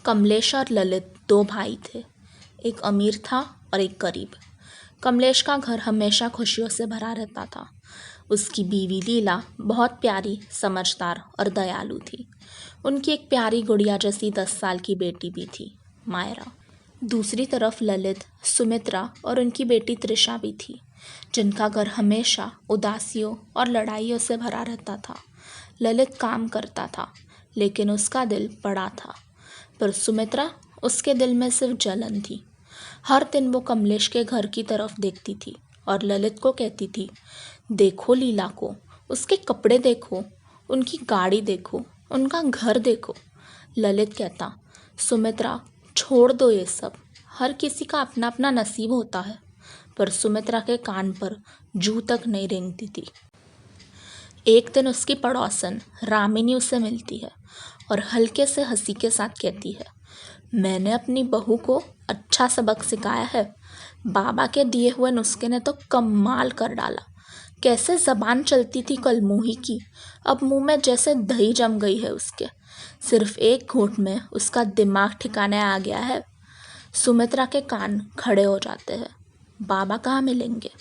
कमलेश और ललित दो भाई थे। एक अमीर था और एक गरीब। कमलेश का घर हमेशा खुशियों से भरा रहता था। उसकी बीवी लीला बहुत प्यारी, समझदार और दयालु थी। उनकी एक प्यारी गुड़िया जैसी 10 साल की बेटी भी थी, मायरा। दूसरी तरफ ललित, सुमित्रा और उनकी बेटी त्रिशा भी थी, जिनका घर हमेशा उदासियों और लड़ाइयों से भरा रहता था। ललित काम करता था, लेकिन उसका दिल बड़ा था, पर सुमित्रा, उसके दिल में सिर्फ जलन थी। हर दिन वो कमलेश के घर की तरफ देखती थी और ललित को कहती थी, देखो लीला को, उसके कपड़े देखो, उनकी गाड़ी देखो, उनका घर देखो। ललित कहता, सुमित्रा छोड़ दो ये सब, हर किसी का अपना अपना नसीब होता है। पर सुमित्रा के कान पर जूं तक नहीं रेंगती थी। एक दिन उसकी पड़ोसन रामिनी उससे मिलती है और हल्के से हंसी के साथ कहती है, मैंने अपनी बहू को अच्छा सबक सिखाया है। बाबा के दिए हुए नुस्खे ने तो कमाल कर डाला। कैसे जबान चलती थी कल मुही की, अब मुंह में जैसे दही जम गई है उसके। सिर्फ एक घूंट में उसका दिमाग ठिकाने आ गया है। सुमित्रा के कान खड़े हो जाते हैं। बाबा कहाँ मिलेंगे?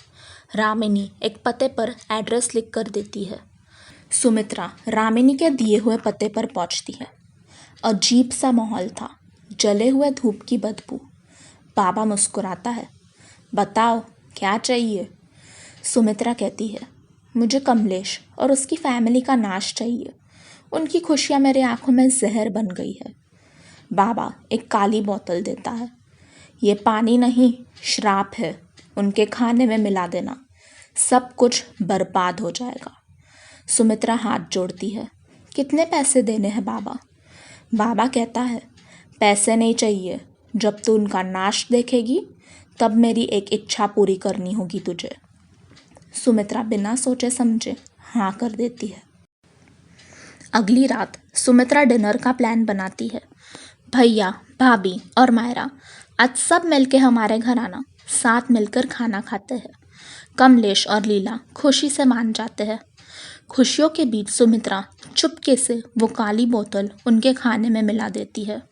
रामिनी एक पते पर एड्रेस लिख कर देती है। सुमित्रा रामिनी के दिए हुए पते पर पहुंचती है। अजीब सा माहौल था, जले हुए धूप की बदबू। बाबा मुस्कुराता है, बताओ क्या चाहिए? सुमित्रा कहती है, मुझे कमलेश और उसकी फैमिली का नाश चाहिए। उनकी खुशियाँ मेरी आंखों में जहर बन गई है। बाबा एक काली बोतल देता है। ये पानी नहीं, श्राप है। उनके खाने में मिला देना, सब कुछ बर्बाद हो जाएगा। सुमित्रा हाथ जोड़ती है, कितने पैसे देने हैं बाबा? बाबा कहता है, पैसे नहीं चाहिए, जब तू उनका नाश देखेगी तब मेरी एक इच्छा पूरी करनी होगी तुझे। सुमित्रा बिना सोचे समझे हाँ कर देती है। अगली रात सुमित्रा डिनर का प्लान बनाती है। भैया, भाभी और मायरा, आज सब मिलके हमारे घर आना, साथ मिलकर खाना खाते हैं। कमलेश और लीला खुशी से मान जाते हैं। खुशियों के बीच सुमित्रा चुपके से वो काली बोतल उनके खाने में मिला देती है।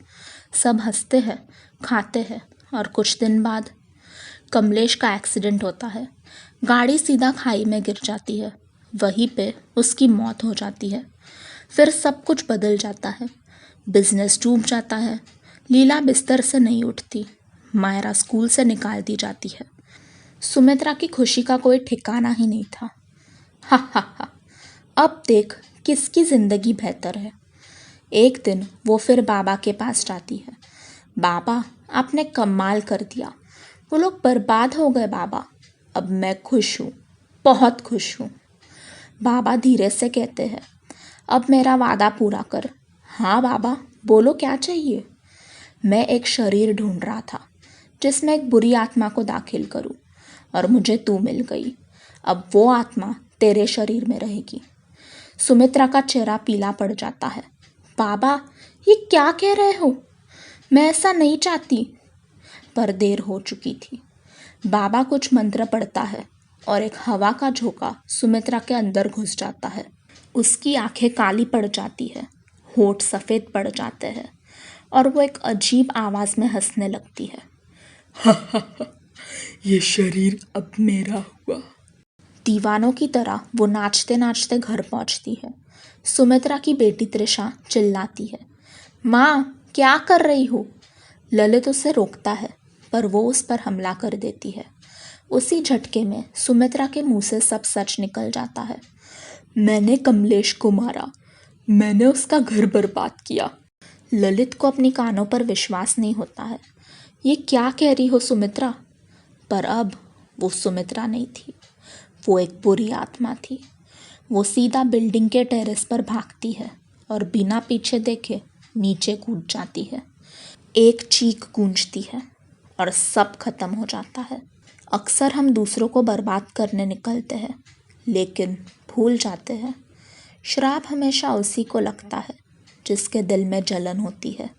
सब हंसते हैं, खाते हैं और कुछ दिन बाद कमलेश का एक्सीडेंट होता है। गाड़ी सीधा खाई में गिर जाती है। वहीं पे उसकी मौत हो जाती है। फिर सब कुछ बदल जाता है। बिजनेस डूब जाता है। लीला बिस्तर से नहीं उठती। मायरा स्कूल से निकाल दी जाती है। सुमित्रा की खुशी का कोई ठिकाना ही नहीं था। हा हा हा, अब देख किसकी जिंदगी बेहतर है। एक दिन वो फिर बाबा के पास जाती है। बाबा, आपने कमाल कर दिया, वो लोग बर्बाद हो गए बाबा। अब मैं खुश हूँ, बहुत खुश हूँ। बाबा धीरे से कहते हैं, अब मेरा वादा पूरा कर। हाँ बाबा, बोलो क्या चाहिए? मैं एक शरीर ढूंढ रहा था जिसमें एक बुरी आत्मा को दाखिल करूं, और मुझे तू मिल गई। अब वो आत्मा तेरे शरीर में रहेगी। सुमित्रा का चेहरा पीला पड़ जाता है। बाबा, ये क्या कह रहे हो? मैं ऐसा नहीं चाहती। पर देर हो चुकी थी। बाबा कुछ मंत्र पढ़ता है और एक हवा का झोंका सुमित्रा के अंदर घुस जाता है। उसकी आंखें काली पड़ जाती है, होठ सफ़ेद पड़ जाते हैं और वो एक अजीब आवाज़ में हंसने लगती है। ये शरीर अब मेरा हुआ। दीवानों की तरह वो नाचते नाचते घर पहुंचती है। सुमित्रा की बेटी त्रिशा चिल्लाती है, माँ क्या कर रही हो? ललित उसे रोकता है, पर वो उस पर हमला कर देती है। उसी झटके में सुमित्रा के मुंह से सब सच निकल जाता है। मैंने कमलेश को मारा, मैंने उसका घर बर्बाद किया। ललित को अपनी कानों पर विश्वास नहीं होता है। ये क्या कह रही हो सुमित्रा? पर अब वो सुमित्रा नहीं थी, वो एक बुरी आत्मा थी। वो सीधा बिल्डिंग के टेरेस पर भागती है और बिना पीछे देखे नीचे कूद जाती है। एक चीख गूंजती है और सब खत्म हो जाता है। अक्सर हम दूसरों को बर्बाद करने निकलते हैं, लेकिन भूल जाते हैं श्राप हमेशा उसी को लगता है जिसके दिल में जलन होती है।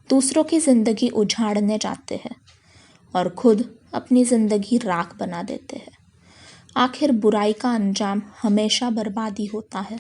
दूसरों की ज़िंदगी उजाड़ने जाते हैं और खुद अपनी ज़िंदगी राख बना देते हैं। आखिर बुराई का अंजाम हमेशा बर्बादी होता है।